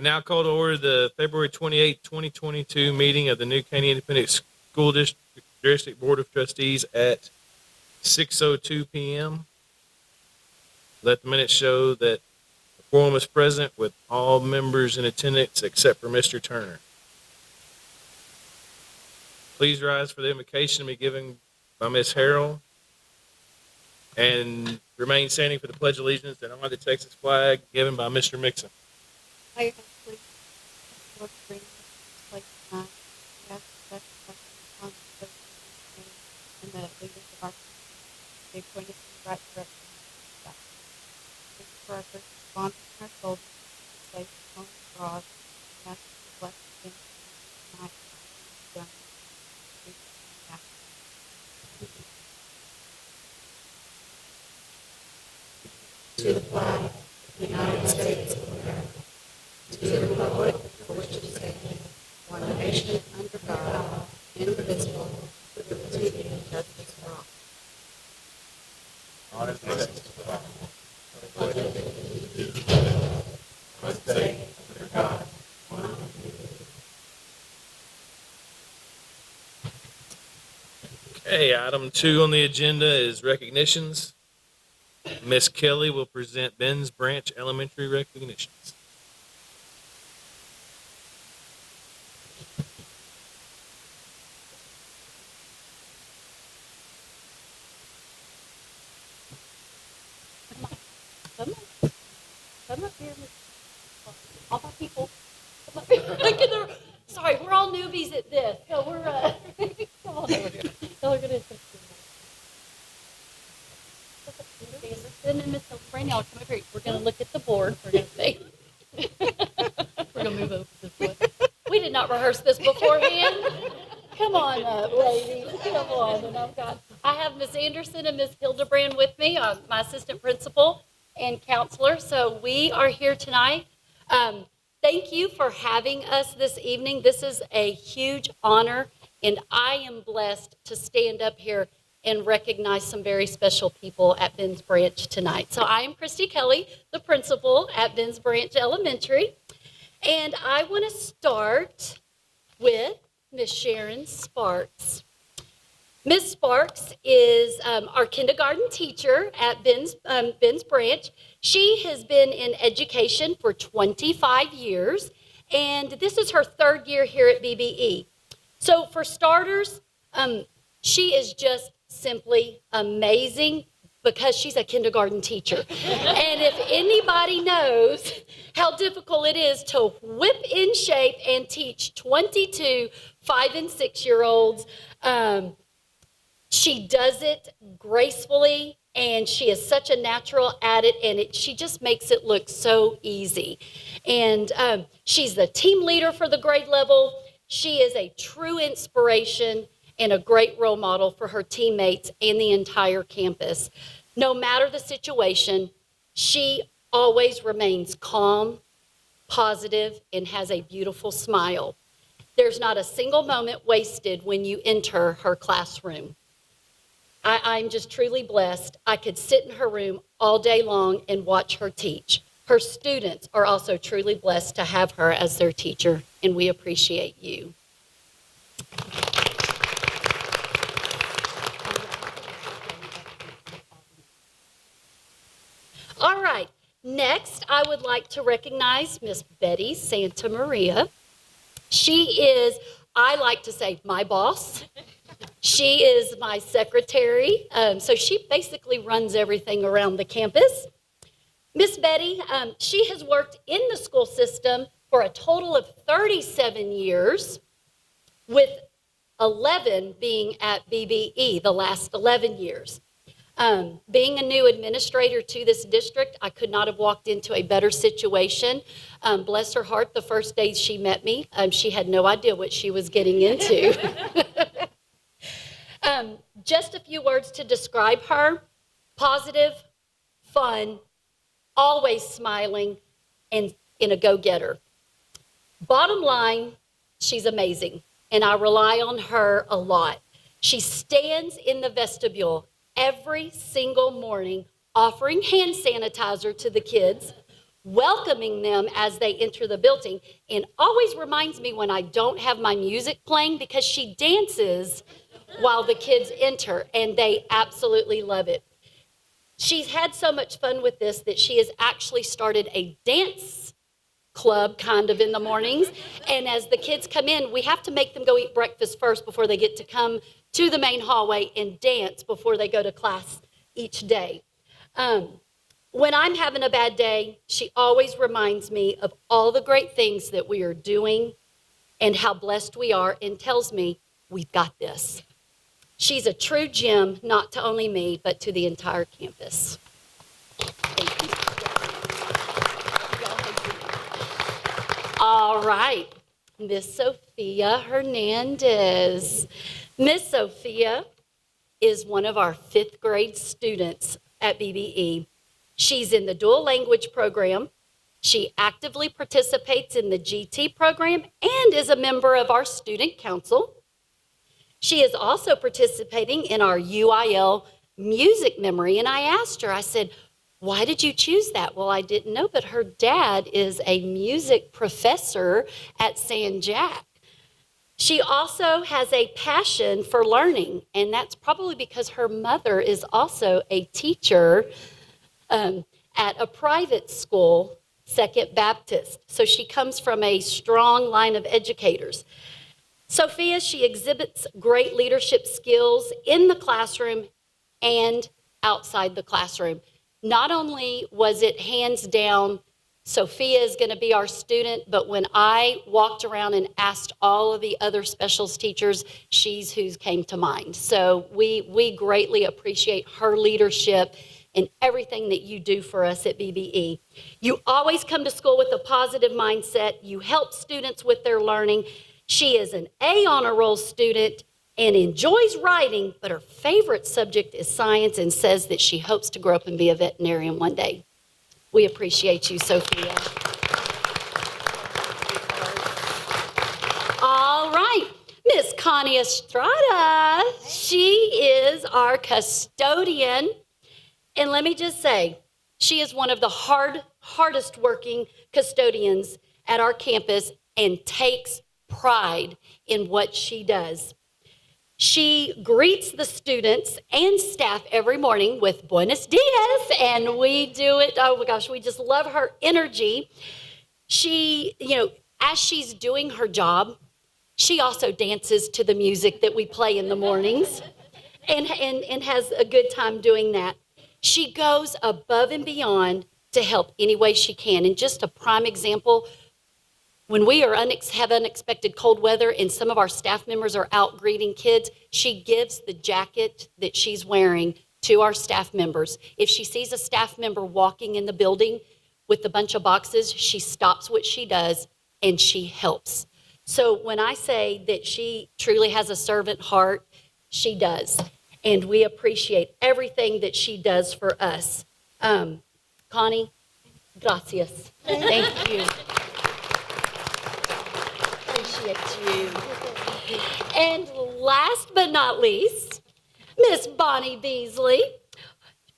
now call to order the February 28, 2022 meeting of the new Caney Independent School District Board of Trustees at 6:02 p.m. Let the minutes show that the quorum is present with all members in attendance except for Mr. Turner. Please rise for the invocation to be given by Ms. Harrell, and remain standing for the Pledge of Allegiance and honor the Texas flag given by Mr. Mixon. I have please, Lord, bring this place tonight. We ask that the and the leaders of our community be pointed in the right direction. Thank you for our first responders and our soldiers, safe and home abroad. We ask you to bless them tonight. To the flag of the United States of America, to the republic for which it stands, one nation under God, indivisible, with liberty and justice for all. Honor the flag. Okay, item 2 on the agenda is recognitions. Miss Kelly will present Ben's Branch Elementary recognitions. Come up here. All my people. Come up here. Look at the, sorry, we're all newbies at this. So we're, come on over here. Y'all are going to and Miss Brandon, come over here. We're going to look at the board. We're going to say, we're going to move over this way. We did not rehearse this beforehand. Come on up, ladies. Come on. And I have Miss Anderson and Miss Hildebrand with me, my assistant principal and counselor. So we are here tonight. Thank you for having us this evening. This is a huge honor, and I am blessed to stand up here and recognize some very special people at Ben's Branch tonight. So I am Christy Kelly, the principal at Ben's Branch Elementary, and I want to start with Miss Sharon Sparks. Miss Sparks is our kindergarten teacher at Ben's Branch. She has been in education for 25 years, and this is her 3rd year here at BBE. So for starters, she is just simply amazing because she's a kindergarten teacher. And if anybody knows how difficult it is to whip in shape and teach 22 5- and 6-year-olds, she does it gracefully, and she is such a natural at it, and she just makes it look so easy. And she's the team leader for the grade level. She is a true inspiration and a great role model for her teammates and the entire campus. No matter the situation, she always remains calm, positive, and has a beautiful smile. There's not a single moment wasted when you enter her classroom. I'm just truly blessed. I could sit in her room all day long and watch her teach. Her students are also truly blessed to have her as their teacher, and we appreciate you. All right, next I would like to recognize Miss Betty Santa Maria. She is, I like to say, my boss. She is my secretary, so she basically runs everything around the campus. Miss Betty, she has worked in the school system for a total of 37 years, with 11 being at BBE, the last 11 years. Being a new administrator to this district, I could not have walked into a better situation. Bless her heart, the first day she met me, she had no idea what she was getting into. Just a few words to describe her: positive, fun, always smiling, and a go-getter. Bottom line, she's amazing, and I rely on her a lot. She stands in the vestibule every single morning offering hand sanitizer to the kids, welcoming them as they enter the building, and always reminds me when I don't have my music playing, because she dances while the kids enter, and they absolutely love it. She's had so much fun with this that she has actually started a dance club kind of in the mornings, and as the kids come in, we have to make them go eat breakfast first before they get to come to the main hallway and dance before they go to class each day. When I'm having a bad day, she always reminds me of all the great things that we are doing and how blessed we are, and tells me, we've got this. She's a true gem, not to only me, but to the entire campus. Thank you. All right, Miss Sophia Hernandez. Miss Sophia is one of our 5th grade students at BBE. She's in the dual language program. She actively participates in the GT program and is a member of our student council. She is also participating in our UIL music memory. And I asked her, I said, why did you choose that? Well, I didn't know, but her dad is a music professor at San Jack. She also has a passion for learning, and that's probably because her mother is also a teacher at a private school, Second Baptist. So she comes from a strong line of educators. Sophia, she exhibits great leadership skills in the classroom and outside the classroom. Not only was it hands down, Sophia is going to be our student, but when I walked around and asked all of the other specials teachers, she's who came to mind. So we greatly appreciate her leadership and everything that you do for us at BBE. You always come to school with a positive mindset. You help students with their learning. She is an A honor roll student and enjoys writing, but her favorite subject is science, and says that she hopes to grow up and be a veterinarian one day. We appreciate you, Sophia. All right, Miss Connie Estrada. She is our custodian. And let me just say, she is one of the hardest working custodians at our campus and takes pride in what she does. She greets the students and staff every morning with Buenos Dias, and we do it, oh my gosh, we just love her energy. She, as she's doing her job, she also dances to the music that we play in the mornings and has a good time doing that. She goes above and beyond to help any way she can. And just a prime example, when we are have unexpected cold weather and some of our staff members are out greeting kids, she gives the jacket that she's wearing to our staff members. If she sees a staff member walking in the building with a bunch of boxes, she stops what she does and she helps. So when I say that she truly has a servant heart, she does. And we appreciate everything that she does for us. Connie, gracias. Thank you. Appreciate you. And last but not least, Miss Bonnie Beasley.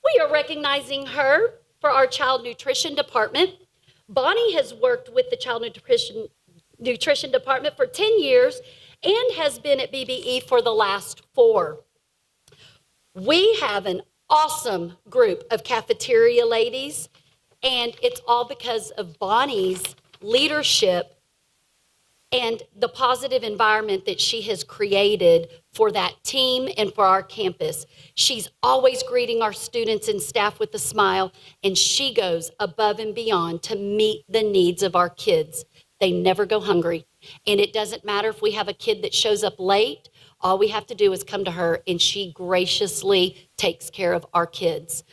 We are recognizing her for our child nutrition department. Bonnie has worked with the child nutrition department for 10 years and has been at BBE for the last 4. We have an awesome group of cafeteria ladies, and it's all because of Bonnie's leadership and the positive environment that she has created for that team and for our campus. She's always greeting our students and staff with a smile, and she goes above and beyond to meet the needs of our kids. They never go hungry, and it doesn't matter if we have a kid that shows up late. All we have to do is come to her, and she graciously takes care of our kids.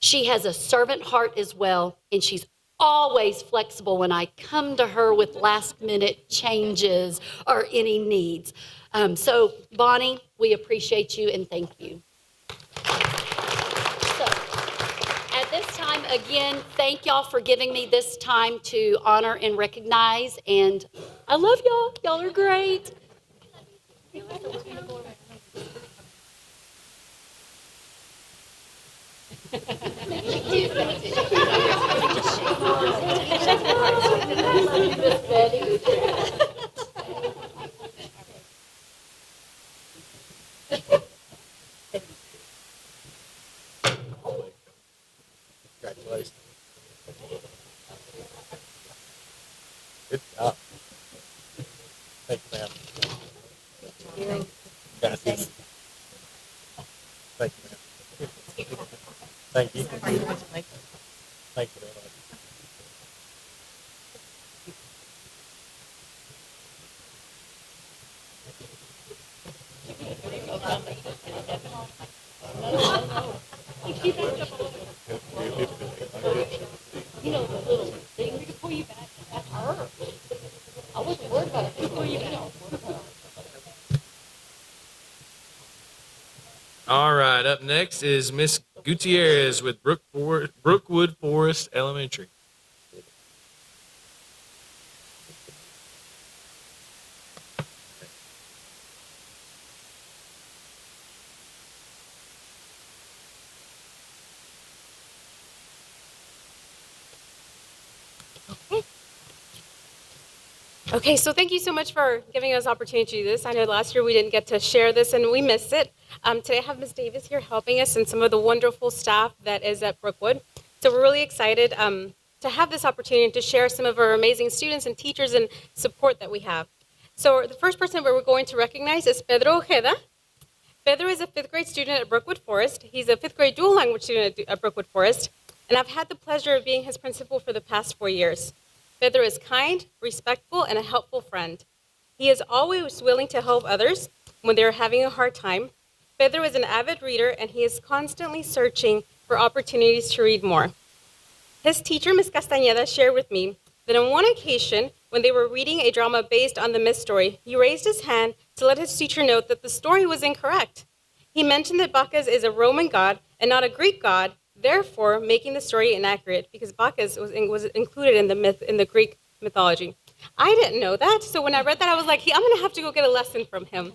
She has a servant heart as well, and she's always flexible when I come to her with last-minute changes or any needs. So, Bonnie, we appreciate you and thank you. So, at this time, again, thank y'all for giving me this time to honor and recognize, and I love y'all. Y'all are great. Good job. Thank you, ma'am. Got this. Thank you, ma'am. Thank you. Thank you very much. You know, the little thing to pull you back, that's her. I wasn't worried about it. Pull you back. All right, up next is Miss Gutierrez with Brookwood Forest Elementary. Okay, so thank you so much for giving us opportunity to do this. I know last year we didn't get to share this and we missed it. Today I have Ms. Davis here helping us and some of the wonderful staff that is at Brookwood. So we're really excited to have this opportunity to share some of our amazing students and teachers and support that we have. So the first person we're going to recognize is Pedro Ojeda. Pedro is a 5th grade student at Brookwood Forest. He's a 5th grade dual language student at Brookwood Forest, and I've had the pleasure of being his principal for the past 4 years. Pedro is kind, respectful, and a helpful friend. He is always willing to help others when they're having a hard time. Pedro is an avid reader, and he is constantly searching for opportunities to read more. His teacher, Ms. Castañeda, shared with me that on one occasion, when they were reading a drama based on the myth story, he raised his hand to let his teacher know that the story was incorrect. He mentioned that Bacchus is a Roman god and not a Greek god, therefore making the story inaccurate because Bacchus was included in the myth in the Greek mythology. I didn't know that, so when I read that, I was like, I'm going to have to go get a lesson from him.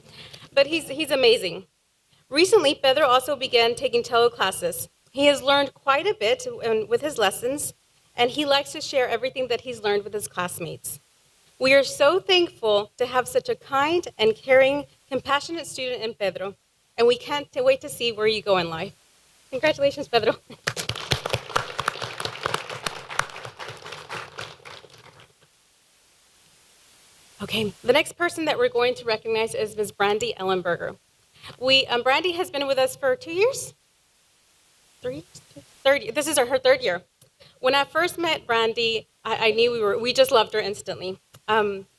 But he's amazing. Recently, Pedro also began taking cello classes. He has learned quite a bit with his lessons, and he likes to share everything that he's learned with his classmates. We are so thankful to have such a kind and caring, compassionate student in Pedro, and we can't wait to see where you go in life. Congratulations, Pedro. Okay, the next person that we're going to recognize is Ms. Brandy Ellenberger. Brandy has been with us for 2 years? 3 years? 30. This is her 3rd year. When I first met Brandy, I knew we just loved her instantly.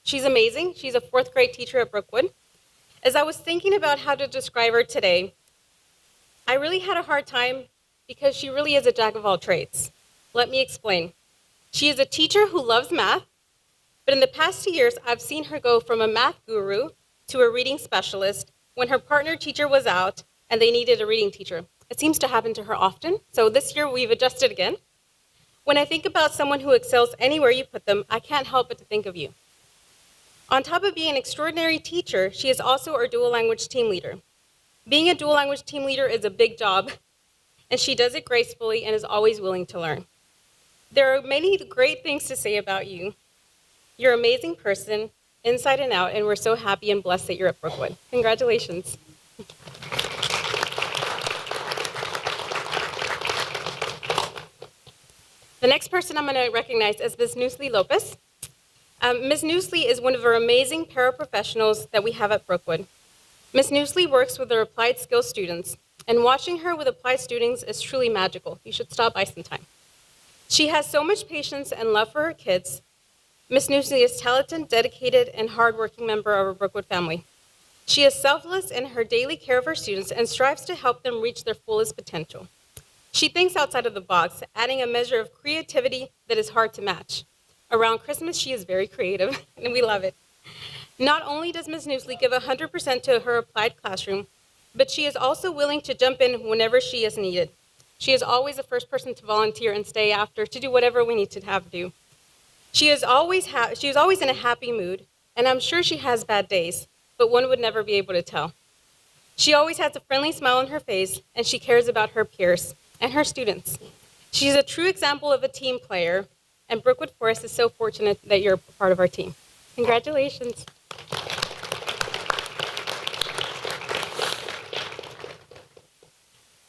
She's amazing. She's a 4th grade teacher at Brookwood. As I was thinking about how to describe her today, I really had a hard time because she really is a jack of all trades. Let me explain. She is a teacher who loves math, but in the past 2 years, I've seen her go from a math guru to a reading specialist when her partner teacher was out and they needed a reading teacher. It seems to happen to her often, so this year we've adjusted again. When I think about someone who excels anywhere you put them, I can't help but to think of you. On top of being an extraordinary teacher, she is also our dual language team leader. Being a dual language team leader is a big job, and she does it gracefully and is always willing to learn. There are many great things to say about you. You're an amazing person, inside and out, and we're so happy and blessed that you're at Brookwood. Congratulations. The next person I'm going to recognize is Ms. Newsley Lopez. Ms. Newsley is one of our amazing paraprofessionals that we have at Brookwood. Ms. Newsley works with our applied skills students, and watching her with applied students is truly magical. You should stop by sometime. She has so much patience and love for her kids. Ms. Newsley is talented, dedicated, and hardworking member of our Brookwood family. She is selfless in her daily care of her students and strives to help them reach their fullest potential. She thinks outside of the box, adding a measure of creativity that is hard to match. Around Christmas, she is very creative, and we love it. Not only does Ms. Newsley give 100% to her applied classroom, but she is also willing to jump in whenever she is needed. She is always the first person to volunteer and stay after to do whatever we need to have do. She is always in a happy mood, and I'm sure she has bad days, but one would never be able to tell. She always has a friendly smile on her face, and she cares about her peers and her students. She's a true example of a team player, and Brookwood Forest is so fortunate that you're a part of our team. Congratulations.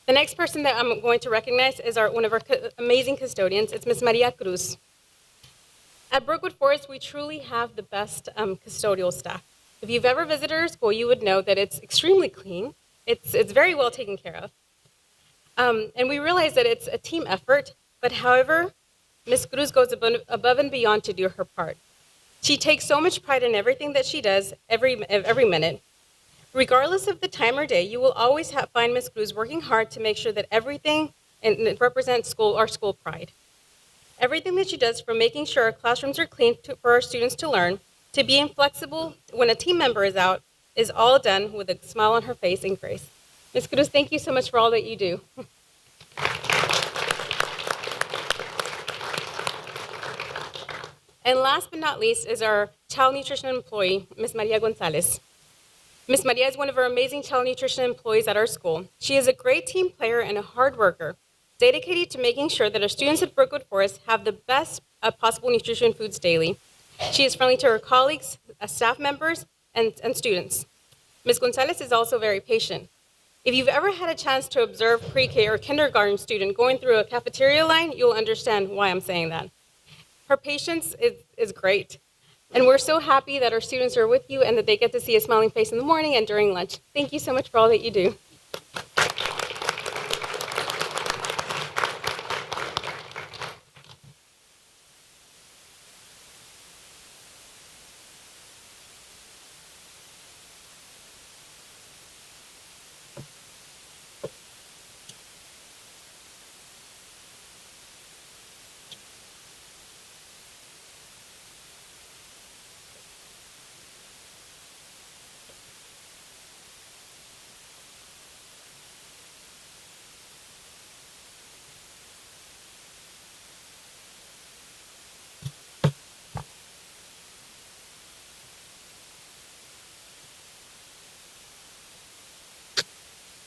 The next person that I'm going to recognize is one of our amazing custodians. It's Miss Maria Cruz. At Brookwood Forest, we truly have the best custodial staff. If you've ever visited our school, you would know that it's extremely clean. It's very well taken care of. And we realize that it's a team effort, but however, Ms. Cruz goes above and beyond to do her part. She takes so much pride in everything that she does every minute. Regardless of the time or day, you will always find Ms. Cruz working hard to make sure that everything and it represents our school pride. Everything that she does, from making sure our classrooms are clean for our students to learn, to being flexible when a team member is out, is all done with a smile on her face and grace. Ms. Cruz, thank you so much for all that you do. And last but not least is our child nutrition employee, Ms. Maria Gonzalez. Ms. Maria is one of our amazing child nutrition employees at our school. She is a great team player and a hard worker, dedicated to making sure that our students at Brookwood Forest have the best possible nutrition foods daily. She is friendly to her colleagues, staff members, and students. Ms. Gonzalez is also very patient. If you've ever had a chance to observe pre-K or kindergarten student going through a cafeteria line, you'll understand why I'm saying that. Her patience is great. And we're so happy that our students are with you and that they get to see a smiling face in the morning and during lunch. Thank you so much for all that you do.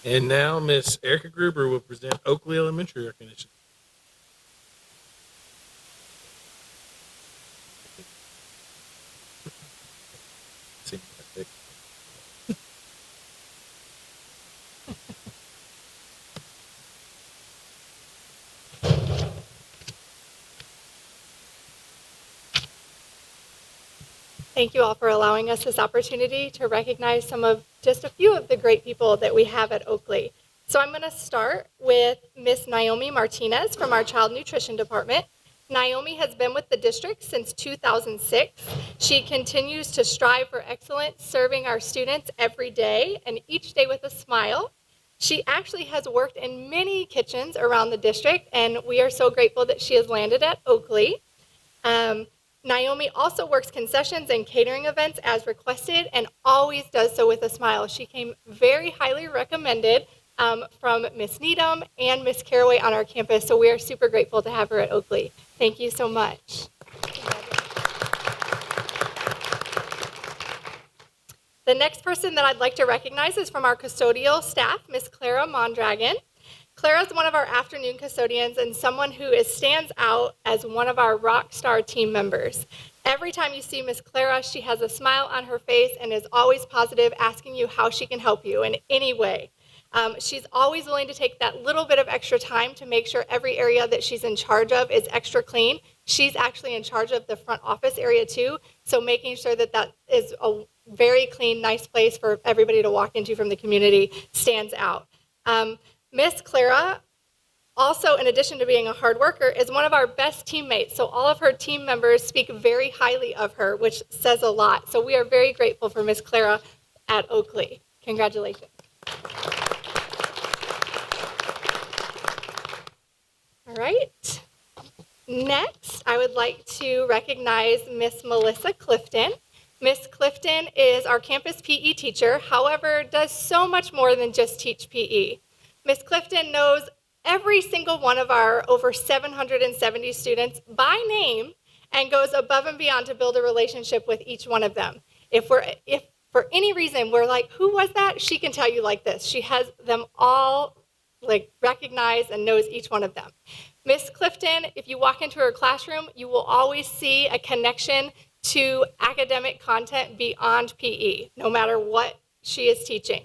And now Miss Erica Gruber will present Oakley Elementary recognition. Thank you all for allowing us this opportunity to recognize just a few of the great people that we have at Oakley. So I'm going to start with Miss Naomi Martinez from our Child Nutrition Department. Naomi has been with the district since 2006. She continues to strive for excellence, serving our students every day and each day with a smile. She actually has worked in many kitchens around the district, and we are so grateful that she has landed at Oakley. Naomi also works concessions and catering events as requested and always does so with a smile. She came very highly recommended from Miss Needham and Miss Caraway on our campus, so we are super grateful to have her at Oakley. Thank you so much. The next person that I'd like to recognize is from our custodial staff, Miss Clara Mondragon. Clara is one of our afternoon custodians and someone who stands out as one of our rock star team members. Every time you see Miss Clara, she has a smile on her face and is always positive, asking you how she can help you in any way. She's always willing to take that little bit of extra time to make sure every area that she's in charge of is extra clean. She's actually in charge of the front office area too, so making sure that that is a very clean, nice place for everybody to walk into from the community stands out. Miss Clara, also in addition to being a hard worker, is one of our best teammates. So all of her team members speak very highly of her, which says a lot. So we are very grateful for Miss Clara at Oakley. Congratulations. All right. Next, I would like to recognize Miss Melissa Clifton. Miss Clifton is our campus PE teacher, however, does so much more than just teach PE. Miss Clifton knows every single one of our over 770 students by name and goes above and beyond to build a relationship with each one of them. If for any reason we're like, who was that? She can tell you like this. She has them all recognized and knows each one of them. Miss Clifton, if you walk into her classroom, you will always see a connection to academic content beyond PE, no matter what she is teaching.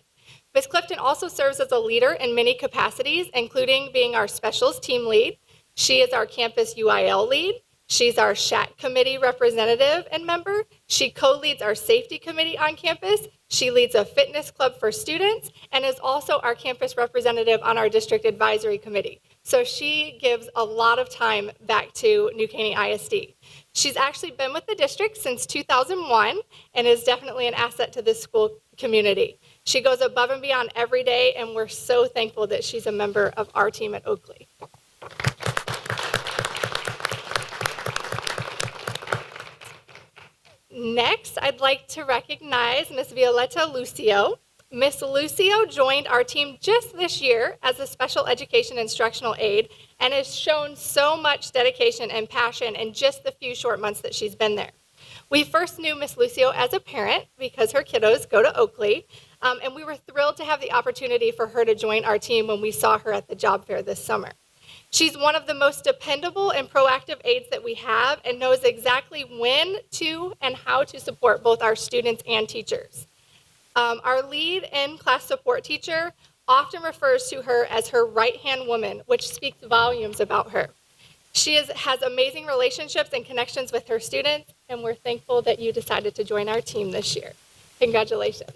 Ms. Clifton also serves as a leader in many capacities, including being our specials team lead. She is our campus UIL lead. She's our SHAC committee representative and member. She co-leads our safety committee on campus. She leads a fitness club for students and is also our campus representative on our district advisory committee. So she gives a lot of time back to New Caney ISD. She's actually been with the district since 2001 and is definitely an asset to this school community. She goes above and beyond every day, and we're so thankful that she's a member of our team at Oakley. Next, I'd like to recognize Ms. Violetta Lucio. Ms. Lucio joined our team just this year as a special education instructional aide and has shown so much dedication and passion in just the few short months that she's been there. We first knew Ms. Lucio as a parent because her kiddos go to Oakley, and we were thrilled to have the opportunity for her to join our team when we saw her at the job fair this summer. She's one of the most dependable and proactive aides that we have and knows exactly when to and how to support both our students and teachers. Our lead in-class support teacher often refers to her as her right-hand woman, which speaks volumes about her. She has amazing relationships and connections with her students, and we're thankful that you decided to join our team this year. Congratulations.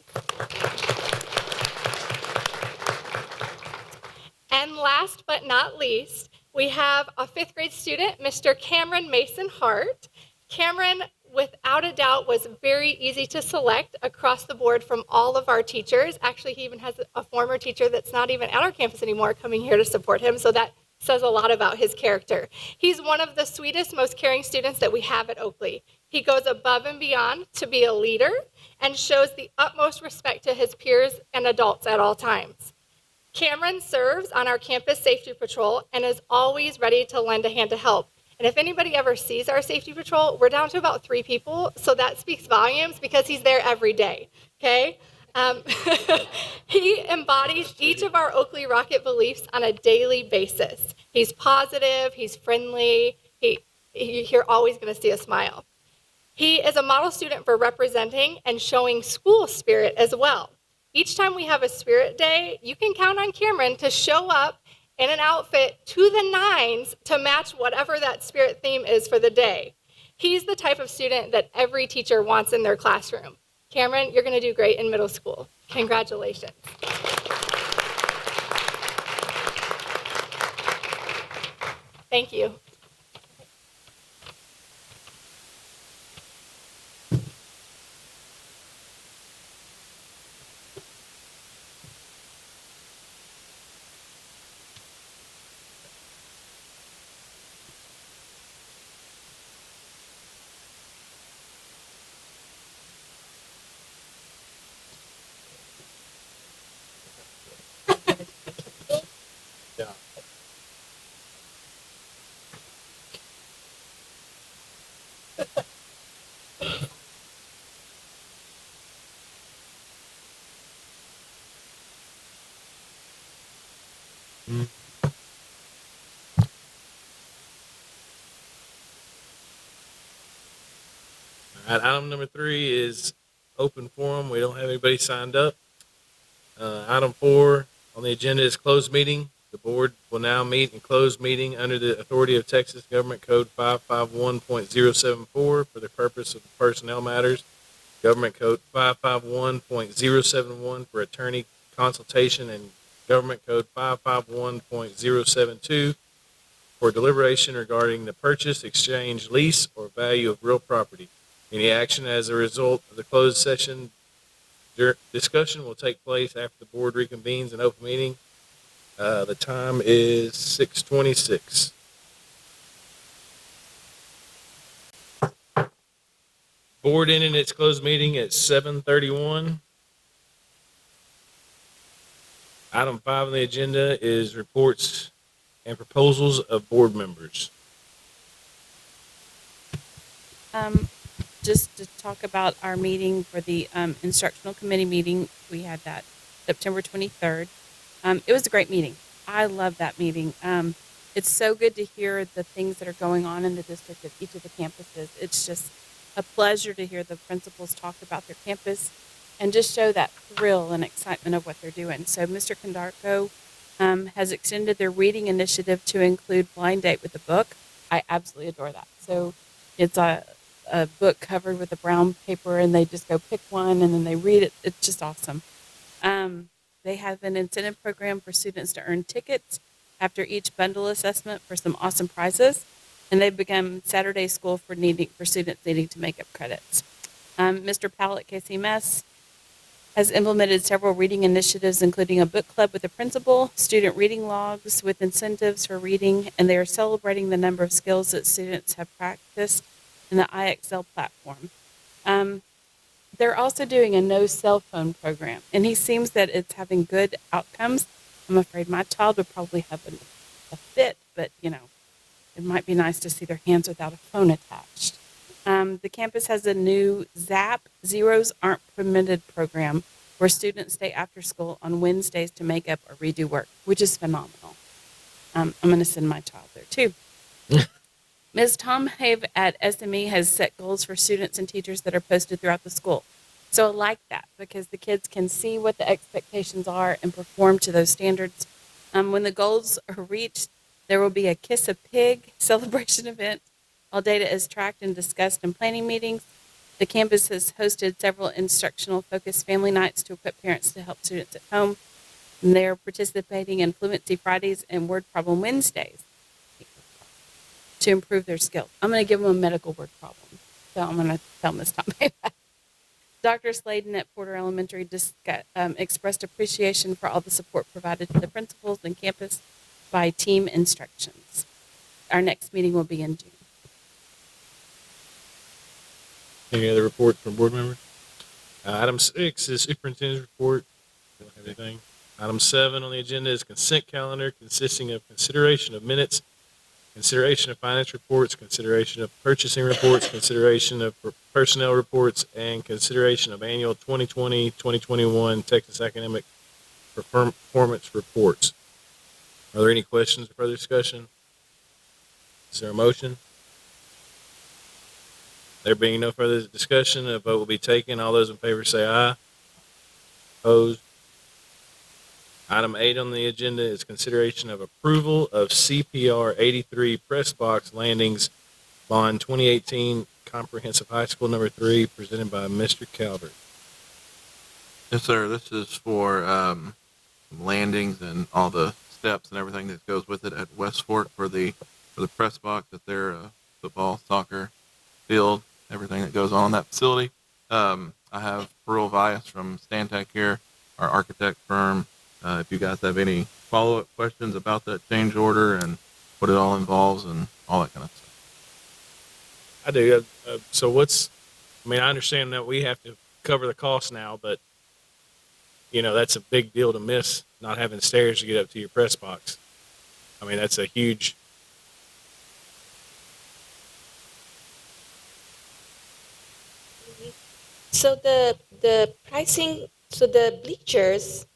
And last but not least, we have a fifth grade student, Mr. Cameron Mason Hart. Cameron, without a doubt, was very easy to select across the board from all of our teachers. Actually, he even has a former teacher that's not even at our campus anymore coming here to support him, so that says a lot about his character. He's one of the sweetest, most caring students that we have at Oakley. He goes above and beyond to be a leader and shows the utmost respect to his peers and adults at all times. Cameron serves on our campus safety patrol and is always ready to lend a hand to help. And if anybody ever sees our safety patrol, we're down to about 3 people, so that speaks volumes because he's there every day, okay? He embodies each of our Oakley Rocket beliefs on a daily basis. He's positive, he's friendly, you're always gonna see a smile. He is a model student for representing and showing school spirit as well. Each time we have a spirit day, you can count on Cameron to show up in an outfit to the nines to match whatever that spirit theme is for the day. He's the type of student that every teacher wants in their classroom. Cameron, you're going to do great in middle school. Congratulations. Thank you. Yeah. All right, item number 3 is open forum. We don't have anybody signed up. Item 4 on the agenda is closed meeting. The board will now meet in closed meeting under the authority of Texas Government Code 551.074 for the purpose of personnel matters, Government Code 551.071 for attorney consultation, and Government Code 551.072 for deliberation regarding the purchase, exchange, lease, or value of real property. Any action as a result of the closed session discussion will take place after the board reconvenes in open meeting. The time is 6:26. Board ending its closed meeting at 7:31. Item 5 on the agenda is reports and proposals of board members. Just to talk about our meeting for the instructional committee meeting, we had that September 23rd. It was a great meeting. I love that meeting. It's so good to hear the things that are going on in the district at each of the campuses. It's just a pleasure to hear the principals talk about their campus and just show that thrill and excitement of what they're doing. So Mr. Condarco has extended their reading initiative to include blind date with a book. I absolutely adore that. So it's a book covered with a brown paper, and they just go pick one and then they read it. It's just awesome. They have an incentive program for students to earn tickets after each bundle assessment for some awesome prizes. And they've begun Saturday school for students needing to make up credits. Mr. Powell at KCMS has implemented several reading initiatives, including a book club with the principal, student reading logs with incentives for reading, and they are celebrating the number of skills that students have practiced in the IXL platform. They're also doing a no cell phone program, and he seems that it's having good outcomes. I'm afraid my child would probably have a fit, but it might be nice to see their hands without a phone attached. The campus has a new ZAP, Zeros Aren't Permitted program, where students stay after school on Wednesdays to make up or redo work, which is phenomenal. I'm going to send my child there too. Ms. Tom Have at SME has set goals for students and teachers that are posted throughout the school. So I like that because the kids can see what the expectations are and perform to those standards. When the goals are reached, there will be a Kiss a Pig celebration event. All data is tracked and discussed in planning meetings. The campus has hosted several instructional-focused family nights to equip parents to help students at home. And they're participating in Fluency Fridays and Word Problem Wednesdays to improve their skills. I'm going to give them a medical word problem. So I'm going to tell Ms. Tom that. Dr. Sladen at Porter Elementary expressed appreciation for all the support provided to the principals and campus by team instructions. Our next meeting will be in June. Any other reports from board members? Item 6 is superintendent's report. Don't have anything. Item 7 on the agenda is consent calendar consisting of consideration of minutes, consideration of finance reports, consideration of purchasing reports, consideration of personnel reports, and consideration of annual 2020-2021 Texas Academic Performance Reports. Are there any questions or further discussion? Is there a motion? There being no further discussion, a vote will be taken. All those in favor say aye. Opposed? Item 8 on the agenda is consideration of approval of CPR 83 press box landings bond 2018 comprehensive high school number 3 presented by Mr. Calvert. Yes, sir. This is for landings and all the steps and everything that goes with it at West Fork for the press box at their football, soccer field, everything that goes on in that facility. I have Pearl Vias from Stantec here, our architect firm. If you guys have any follow-up questions about that change order and what it all involves and all that kind of stuff. I do. So I understand that we have to cover the cost now, but that's a big deal to miss not having stairs to get up to your press box. That's a huge. So the pricing, so the bleachers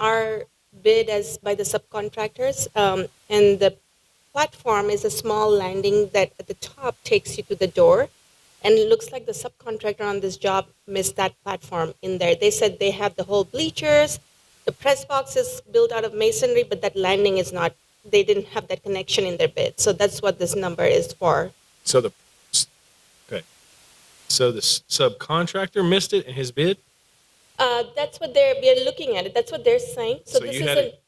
are bid as by the subcontractors, and the platform is a small landing that at the top takes you to the door, and it looks like the subcontractor on this job missed that platform in there. They said they have the whole bleachers, the press box is built out of masonry, but that landing is not. They didn't have that connection in their bid, so that's what this number is for. So the subcontractor missed it in his bid. That's what we're looking at it. That's what they're saying. So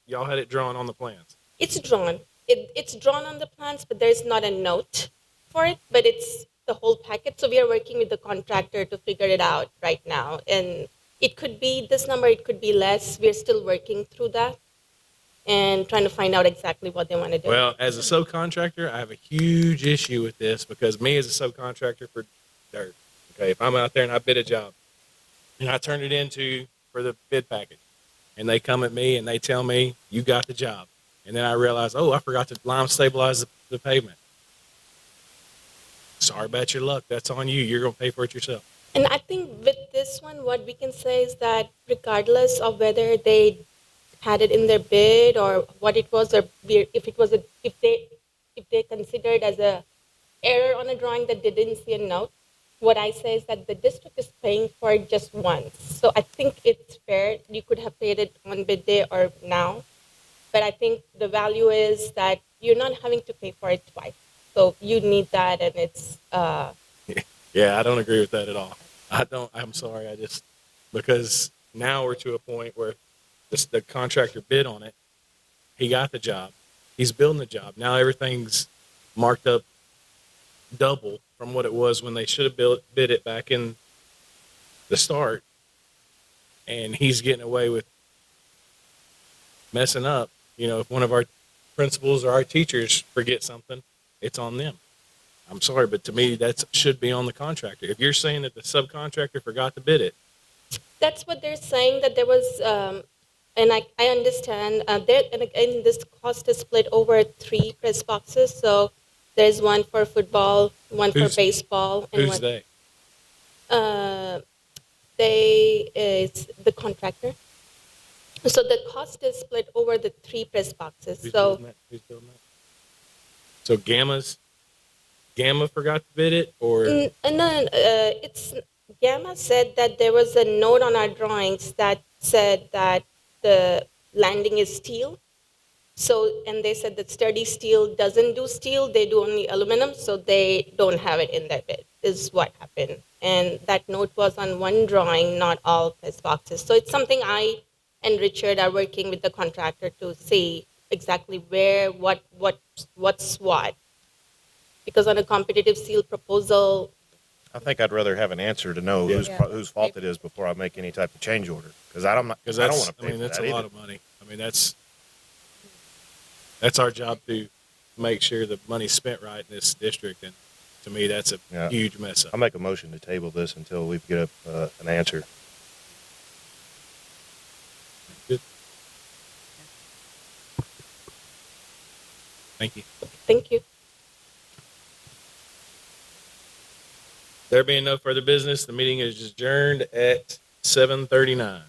y'all had it drawn on the plans. It's drawn. It's drawn on the plans, but there's not a note for it. But it's the whole packet. So we are working with the contractor to figure it out right now. And it could be this number. It could be less. We're still working through that and trying to find out exactly what they want to do. Well, as a subcontractor, I have a huge issue with this because me as a subcontractor for dirt. Okay, if I'm out there and I bid a job and I turn it into for the bid package and they come at me and they tell me you got the job. And then I realize, I forgot to lime stabilize the pavement. Sorry about your luck. That's on you. You're going to pay for it yourself. And I think with this one, what we can say is that regardless of whether they had it in their bid or what it was, or if they considered as a error on a drawing that they didn't see a note, what I say is that the district is paying for it just once. So I think it's fair. You could have paid it on bid day or now. But I think the value is that you're not having to pay for it twice. So you need that, and it's Yeah, I don't agree with that at all. I'm sorry. Because now we're to a point where the contractor bid on it. He got the job. He's building the job. Now everything's marked up double from what it was when they should have bid it back in the start. And he's getting away with messing up. You know, if one of our principals or our teachers forget something, it's on them. I'm sorry, but to me, that should be on the contractor. If you're saying that the subcontractor forgot to bid it, that's what they're saying, that there was, and I understand, and again, this cost is split over 3 press boxes. So there's one for football, one for baseball, and who's one. they? They is the contractor. So the cost is split over the 3 press boxes. Who's So building that? Who's building that? So Gamma forgot to bid it, or and then it's Gamma said that there was a note on our drawings that said that the landing is steel. So, and they said that Sturdy Steel doesn't do steel, they do only aluminum, so they don't have it in their bid, is what happened. And that note was on one drawing, not all press boxes. So it's something I and Richard are working with the contractor to see exactly where, what's what. Because on a competitive seal proposal, I think I'd rather have an answer to know whose fault it is before I make any type of change order. Because I don't want to pay for that's that a lot either. of money. I mean, that's our job to make sure the money's spent right in this district. And to me, that's a huge mess up. I'll make a motion to table this until we get an answer. Good. Thank you. thank you. There being no further business, the meeting is adjourned at 7:39.